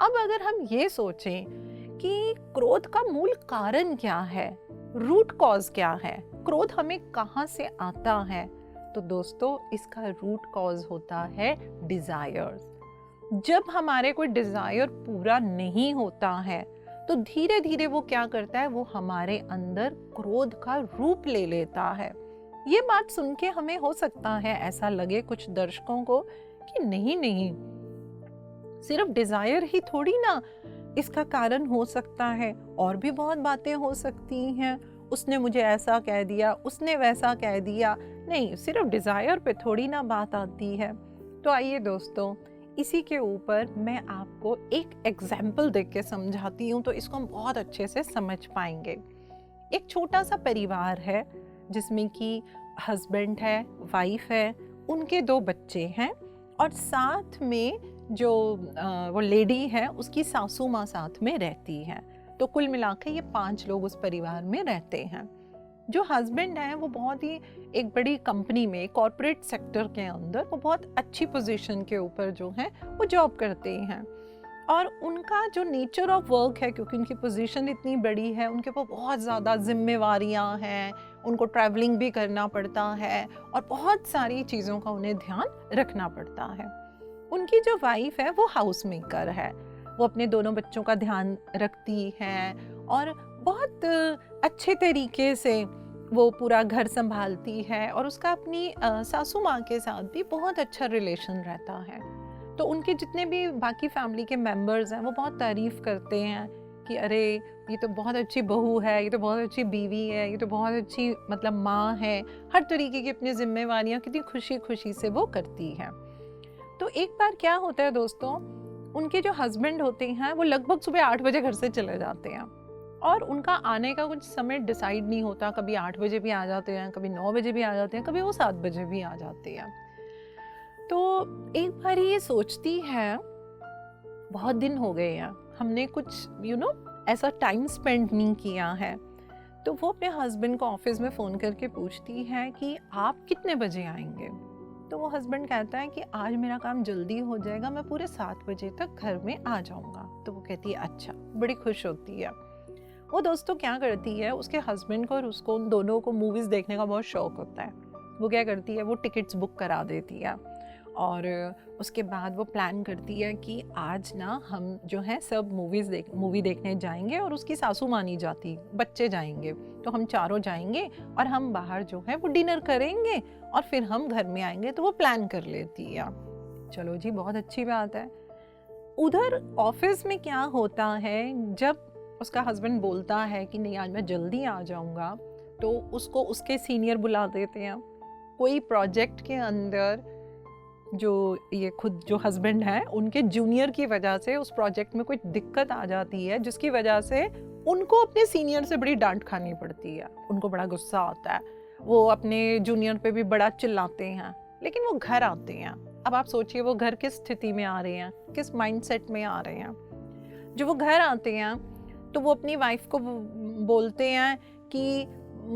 अब अगर हम ये सोचें कि क्रोध का मूल कारण क्या है, रूट कॉज क्या है, क्रोध हमें कहाँ से आता है, तो दोस्तों इसका रूट कॉज होता है डिजायर्स। जब हमारे कोई डिजायर पूरा नहीं होता है तो धीरे धीरे वो क्या करता है, वो हमारे अंदर क्रोध का रूप ले लेता है। ये बात सुन के हमें हो सकता है ऐसा लगे कुछ दर्शकों को कि नहीं नहीं, सिर्फ डिजायर ही थोड़ी ना इसका कारण हो सकता है, और भी बहुत बातें हो सकती हैं। उसने मुझे ऐसा कह दिया, उसने वैसा कह दिया, नहीं सिर्फ डिजायर पे थोड़ी ना बात आती है। तो आइए दोस्तों, इसी के ऊपर मैं आपको एक एग्जाम्पल देख के समझाती हूँ, तो इसको हम बहुत अच्छे से समझ पाएंगे। एक छोटा सा परिवार है जिसमें कि हस्बैंड है, वाइफ है, उनके 2 बच्चे हैं, और साथ में जो वो लेडी है उसकी सासू माँ साथ में रहती है। तो कुल मिलाकर ये 5 लोग उस परिवार में रहते हैं। जो हस्बैंड है वो बहुत ही एक बड़ी कंपनी में, कॉर्पोरेट सेक्टर के अंदर वो बहुत अच्छी पोजीशन के ऊपर जो है वो जॉब करते हैं, और उनका जो नेचर ऑफ वर्क है, क्योंकि उनकी पोजीशन इतनी बड़ी है, उनके ऊपर बहुत ज़्यादा जिम्मेवारियां हैं, उनको ट्रैवलिंग भी करना पड़ता है और बहुत सारी चीज़ों का उन्हें ध्यान रखना पड़ता है। उनकी जो वाइफ है वो हाउस मेकर है, वो अपने दोनों बच्चों का ध्यान रखती है और बहुत अच्छे तरीके से वो पूरा घर संभालती है, और उसका अपनी सासू माँ के साथ भी बहुत अच्छा रिलेशन रहता है। तो उनके जितने भी बाकी फैमिली के मेंबर्स हैं वो बहुत तारीफ़ करते हैं कि अरे ये तो बहुत अच्छी बहू है, ये तो बहुत अच्छी बीवी है, ये तो बहुत अच्छी मतलब माँ है, हर तरीके की अपनी जिम्मेवारियाँ कितनी खुशी खुशी से वो करती है। तो एक बार क्या होता है दोस्तों, उनके जो हस्बैंड होते हैं वो लगभग सुबह 8 बजे घर से चले जाते हैं, और उनका आने का कुछ समय डिसाइड नहीं होता, कभी 8 बजे भी आ जाते हैं, कभी 9 बजे भी आ जाते हैं, कभी वो 7 बजे भी आ जाते हैं। तो एक बार ये सोचती है, बहुत दिन हो गए हैं, हमने कुछ ऐसा टाइम स्पेंड नहीं किया है। तो वो अपने हस्बैंड को ऑफिस में फ़ोन करके पूछती है कि आप कितने बजे आएंगे। तो वो हस्बैंड कहता है कि आज मेरा काम जल्दी हो जाएगा, मैं पूरे 7 बजे तक घर में आ जाऊंगा। तो वो कहती है अच्छा, बड़ी खुश होती है। वो दोस्तों क्या करती है, उसके हस्बैंड को और उसको, उन दोनों को मूवीज़ देखने का बहुत शौक होता है। वो क्या करती है, वो टिकट्स बुक करा देती है, और उसके बाद वो प्लान करती है कि आज ना हम जो है सब मूवी देखने जाएंगे, और उसकी सासू माँ नहीं जाती, बच्चे जाएंगे, तो हम चारों जाएंगे और हम बाहर जो है वो डिनर करेंगे और फिर हम घर में आएंगे। तो वो प्लान कर लेती है। चलो जी, बहुत अच्छी बात है। उधर ऑफिस में क्या होता है, जब उसका हस्बैंड बोलता है कि नहीं आज मैं जल्दी आ जाऊंगा, तो उसको उसके सीनियर बुला देते हैं। कोई प्रोजेक्ट के अंदर जो ये खुद जो हस्बैंड है, उनके जूनियर की वजह से उस प्रोजेक्ट में कोई दिक्कत आ जाती है, जिसकी वजह से उनको अपने सीनियर से बड़ी डांट खानी पड़ती है। उनको बड़ा गुस्सा आता है, वो अपने जूनियर पे भी बड़ा चिल्लाते हैं। लेकिन वो घर आते हैं, अब आप सोचिए वो घर किस स्थिति में आ रहे हैं, किस माइंडसेट में आ रहे हैं। जो वो घर आते हैं तो वो अपनी वाइफ को बोलते हैं कि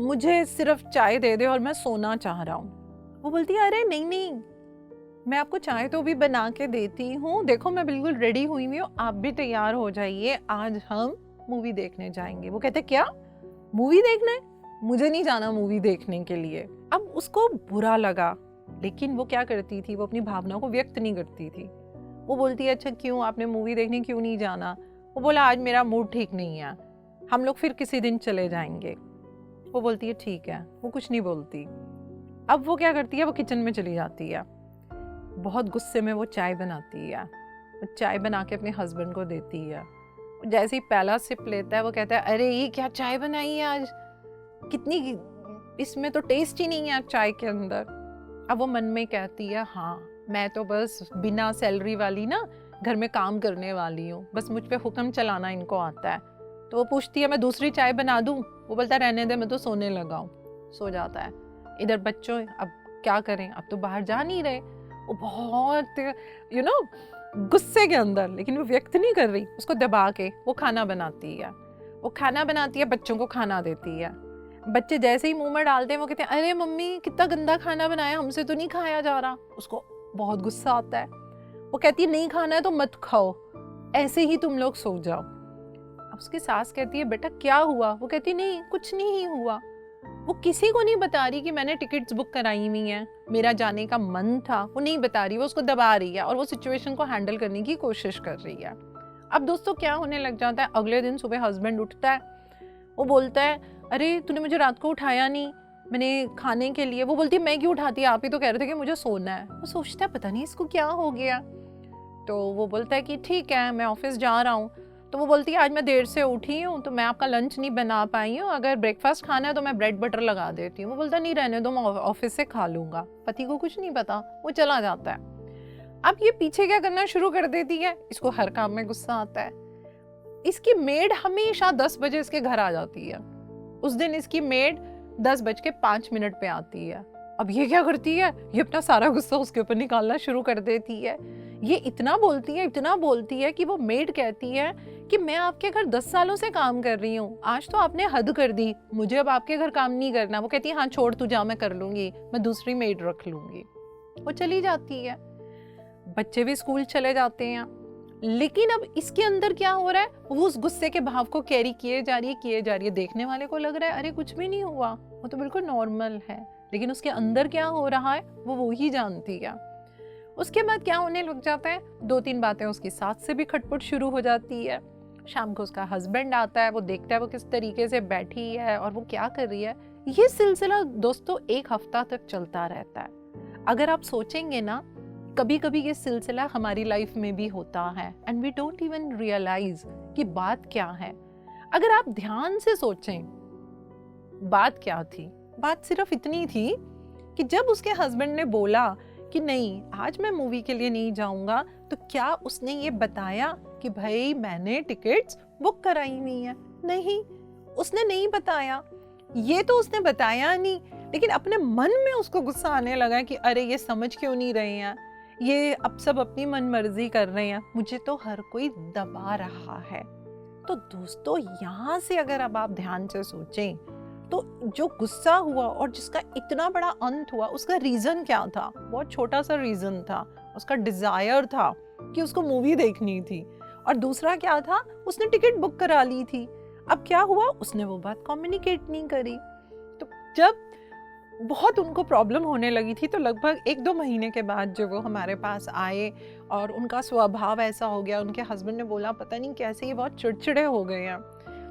मुझे सिर्फ चाय दे दे और मैं सोना चाह रहा हूँ। वो बोलती है अरे नहीं नहीं, मैं आपको चाय तो भी बना के देती हूँ, देखो मैं बिल्कुल रेडी हुई हुई हूँ, आप भी तैयार हो जाइए, आज हम मूवी देखने जाएंगे। वो कहते क्या, मूवी देखने? मुझे नहीं जाना मूवी देखने के लिए। अब उसको बुरा लगा, लेकिन वो क्या करती थी, वो अपनी भावना को व्यक्त नहीं करती थी। वो बोलती है अच्छा क्यों, आपने मूवी देखने क्यों नहीं जाना? वो बोला आज मेरा मूड ठीक नहीं है, हम लोग फिर किसी दिन चले जाएंगे। वो बोलती है ठीक है, वो कुछ नहीं बोलती। अब वो क्या करती है, वो किचन में चली जाती है, बहुत गुस्से में वो चाय बनाती है, वो चाय बना के अपने हस्बैंड को देती है। जैसे ही पहला सिप लेता है वो कहता है अरे ये क्या चाय बनाई है आज, कितनी, इसमें तो टेस्ट ही नहीं है चाय के अंदर। अब वो मन में कहती है हाँ मैं तो बस बिना सैलरी वाली ना घर में काम करने वाली हूँ, बस मुझ पे हुक्म चलाना इनको आता है। तो वो पूछती है मैं दूसरी चाय बना दूँ? वो बोलता है रहने दे, मैं तो सोने लगा हूँ। सो जाता है। इधर बच्चों अब क्या करें, अब तो बाहर जा नहीं रहे। वो बहुत गुस्से के अंदर, लेकिन वो व्यक्त नहीं कर रही, उसको दबा के वो खाना बनाती है। वो खाना बनाती है, बच्चों को खाना देती है। बच्चे जैसे ही मुंह में डालते हैं वो कहते हैं अरे मम्मी कितना गंदा खाना बनाया, हमसे तो नहीं खाया जा रहा। उसको बहुत गुस्सा आता है। वो कहती है नहीं खाना है तो मत खाओ, ऐसे ही तुम लोग सो जाओ। अब उसकी सास कहती है बेटा क्या हुआ? वो कहती नहीं कुछ नहीं हुआ। वो किसी को नहीं बता रही कि मैंने टिकट्स बुक कराई हुई हैं, मेरा जाने का मन था, वो नहीं बता रही, वो उसको दबा रही है और वो सिचुएशन को हैंडल करने की कोशिश कर रही है। अब दोस्तों क्या होने लग जाता है, अगले दिन सुबह हस्बैंड उठता है, वो बोलता है अरे तूने मुझे रात को उठाया नहीं मैंने खाने के लिए। वो बोलती है मैं क्यों उठाती, आप ही तो कह रहे थे कि मुझे सोना है। वो सोचता है पता नहीं इसको क्या हो गया। तो वो बोलता है कि ठीक है मैं ऑफिस जा रहा हूँ। तो वो बोलती है आज मैं देर से उठी हूँ तो मैं आपका लंच नहीं बना पाई हूँ, अगर ब्रेकफास्ट खाना है तो मैं ब्रेड बटर लगा देती हूँ। वो बोलता नहीं रहने दो मैं ऑफिस से खा लूँगा। पति को कुछ नहीं पता, वो चला जाता है। अब ये पीछे क्या करना शुरू कर देती है, इसको हर काम में गुस्सा आता है। इसकी मेड हमेशा 10 बजे इसके घर आ जाती है। उस दिन इसकी मेड 10:05 पे आती है। अब ये क्या करती है, ये अपना सारा गुस्सा उसके ऊपर निकालना शुरू कर देती है। ये इतना बोलती है कि वो मेड कहती है कि मैं आपके घर 10 सालों से काम कर रही हूँ, आज तो आपने हद कर दी, मुझे अब आपके घर काम नहीं करना। वो कहती है हाँ छोड़ तू जा, मैं कर लूंगी, मैं दूसरी मेड रख लूंगी। वो चली जाती है, बच्चे भी स्कूल चले जाते हैं। लेकिन अब इसके अंदर क्या हो रहा है, वो उस गुस्से के भाव को कैरी किए जा रही है। देखने वाले को लग रहा है अरे कुछ भी नहीं हुआ, वो तो बिल्कुल नॉर्मल है। लेकिन उसके अंदर क्या हो रहा है वो ही जानती है। उसके बाद क्या होने लग जाता है, 2-3 बातें उसकी सास से भी खटपट शुरू हो जाती है। शाम को उसका हस्बैंड आता है, वो देखता है वो किस तरीके से बैठी है और वो क्या कर रही है। ये सिलसिला दोस्तों 1 हफ्ता तक चलता रहता है। अगर आप सोचेंगे ना, कभी कभी ये सिलसिला हमारी लाइफ में भी होता है and we don't even realize कि बात क्या है। अगर आप ध्यान से सोचें बात क्या थी, बात सिर्फ इतनी थी कि जब उसके हस्बैंड ने बोला कि नहीं आज मैं मूवी के लिए नहीं जाऊंगा, तो क्या उसने ये बताया कि भाई मैंने टिकट्स बुक कराई हुई हैं? नहीं, उसने नहीं बताया। ये तो उसने बताया नहीं, लेकिन अपने मन में उसको गुस्सा आने लगा कि अरे ये समझ क्यों नहीं रहे हैं, ये अब सब अपनी मनमर्जी कर रहे हैं, मुझे तो हर कोई दबा रहा है। तो दोस्तों यहाँ से अगर अब आप ध्यान से सोचें तो जो गुस्सा हुआ और जिसका इतना बड़ा अंत हुआ, उसका रीजन क्या था? बहुत छोटा सा रीजन था, उसका डिजायर था कि उसको मूवी देखनी थी। और दूसरा क्या था, उसने टिकट बुक करा ली थी। अब क्या हुआ, उसने वो बात कम्युनिकेट नहीं करी। तो जब बहुत उनको प्रॉब्लम होने लगी थी, तो लगभग 1-2 महीने के बाद जब वो हमारे पास आए और उनका स्वभाव ऐसा हो गया, उनके हस्बैंड ने बोला पता नहीं कैसे ये बहुत चिड़चिड़े हो गए हैं।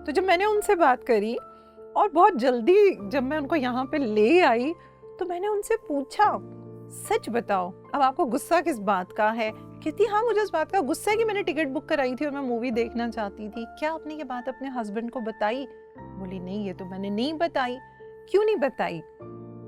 तो जब मैंने उनसे बात करी और बहुत जल्दी जब मैं उनको यहाँ पे ले आई, तो मैंने उनसे पूछा सच बताओ अब आपको गुस्सा किस बात का है? कहती हाँ मुझे इस बात का गुस्सा है कि मैंने टिकट बुक कराई थी और मैं मूवी देखना चाहती थी। क्या आपने ये बात अपने हस्बैंड को बताई? बोली नहीं ये तो मैंने नहीं बताई। क्यों नहीं बताई?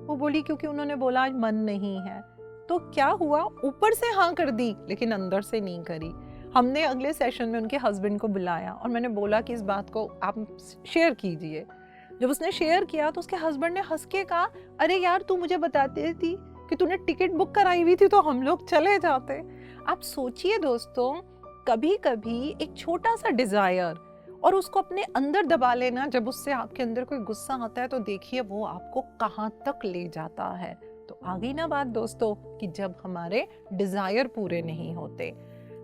वो बोली क्योंकि उन्होंने बोला आज मन नहीं है। तो क्या हुआ, ऊपर से हाँ कर दी लेकिन अंदर से नहीं करी। हमने अगले सेशन में उनके हस्बैंड को बुलाया और मैंने बोला कि इस बात को आप शेयर कीजिए। जब उसने शेयर किया तो उसके हस्बैंड ने हंस के कहा अरे यार तू मुझे बताती थी कि तूने टिकट बुक कराई हुई थी तो हम लोग चले जाते। आप सोचिए दोस्तों, कभी कभी एक छोटा सा डिजायर और उसको अपने अंदर दबा लेना, जब उससे आपके अंदर कोई गुस्सा आता है तो देखिए वो आपको कहाँ तक ले जाता है। तो आ गई ना बात दोस्तों कि जब हमारे डिजायर पूरे नहीं होते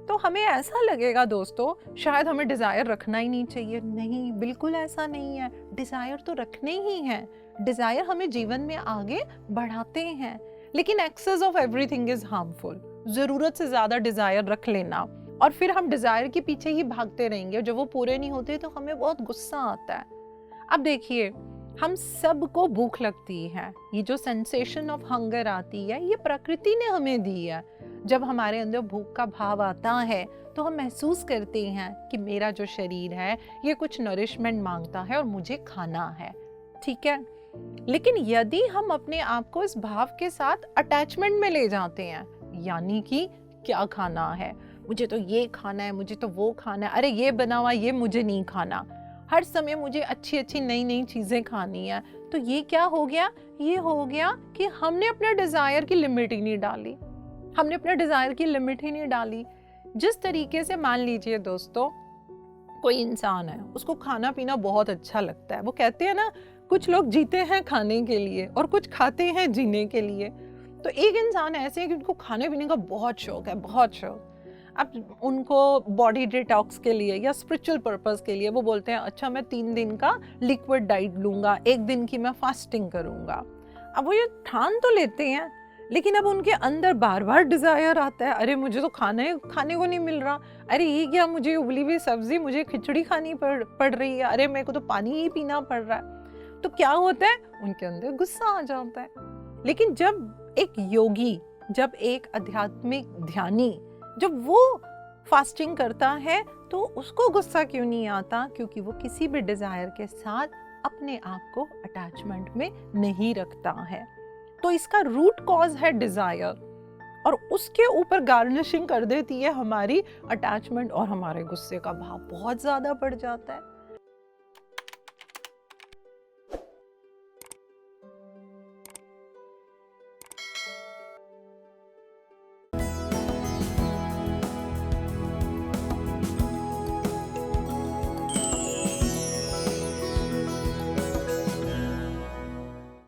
तो हमें ऐसा लगेगा दोस्तों शायद हमें डिजायर रखना ही नहीं चाहिए। नहीं, बिल्कुल ऐसा नहीं है। डिजायर तो रखने ही हैं। डिजायर हमें जीवन में आगे बढ़ाते हैं, लेकिन excess of everything is harmful. जरूरत से ज्यादा डिजायर रख लेना और फिर हम डिजायर के पीछे ही भागते रहेंगे, जब वो पूरे नहीं होते तो हमें बहुत गुस्सा आता है। अब देखिए, हम सबको भूख लगती है, ये जो सेंसेशन ऑफ हंगर आती है ये प्रकृति ने हमें दी है। जब हमारे अंदर भूख का भाव आता है तो हम महसूस करते हैं कि मेरा जो शरीर है ये कुछ नरिशमेंट मांगता है और मुझे खाना है, ठीक है। लेकिन यदि हम अपने आप को इस भाव के साथ अटैचमेंट में ले जाते हैं, यानी कि क्या खाना है, मुझे तो ये खाना है, मुझे तो वो खाना है, अरे ये बना हुआ ये मुझे नहीं खाना, हर समय मुझे अच्छी अच्छी नई नई चीजें खानी है, तो ये क्या हो गया, ये हो गया कि हमने अपने डिजायर की लिमिट ही नहीं डाली। हमने अपने डिजायर की लिमिट ही नहीं डाली। जिस तरीके से मान लीजिए दोस्तों, कोई इंसान है, उसको खाना पीना बहुत अच्छा लगता है। वो कहते हैं ना, कुछ लोग जीते हैं खाने के लिए और कुछ खाते हैं जीने के लिए। तो एक इंसान ऐसे है कि उनको खाने पीने का बहुत शौक है, बहुत शौक। अब उनको बॉडी डिटॉक्स के लिए या स्पिरिचुअल पर्पस के लिए वो बोलते हैं अच्छा मैं 3 दिन का लिक्विड डाइट लूँगा, 1 दिन की मैं फास्टिंग करूँगा। अब वो ये ठान तो लेते हैं, लेकिन अब उनके अंदर बार बार डिज़ायर आता है, अरे मुझे तो खाने को नहीं मिल रहा, अरे ये क्या, मुझे उबली हुई सब्ज़ी, मुझे खिचड़ी खानी पड़ रही है, अरे मेरे को तो पानी ही पीना पड़ रहा है। तो क्या होता है, उनके अंदर गुस्सा आ जाता है। लेकिन जब एक योगी, जब एक आध्यात्मिक ध्यानी, जब वो फास्टिंग करता है तो उसको गुस्सा क्यों नहीं आता? क्योंकि वो किसी भी डिज़ायर के साथ अपने आप को अटैचमेंट में नहीं रखता है। तो इसका रूट कॉज है डिज़ायर, और उसके ऊपर गार्निशिंग कर देती है हमारी अटैचमेंट, और हमारे गुस्से का भाव बहुत ज़्यादा बढ़ जाता है।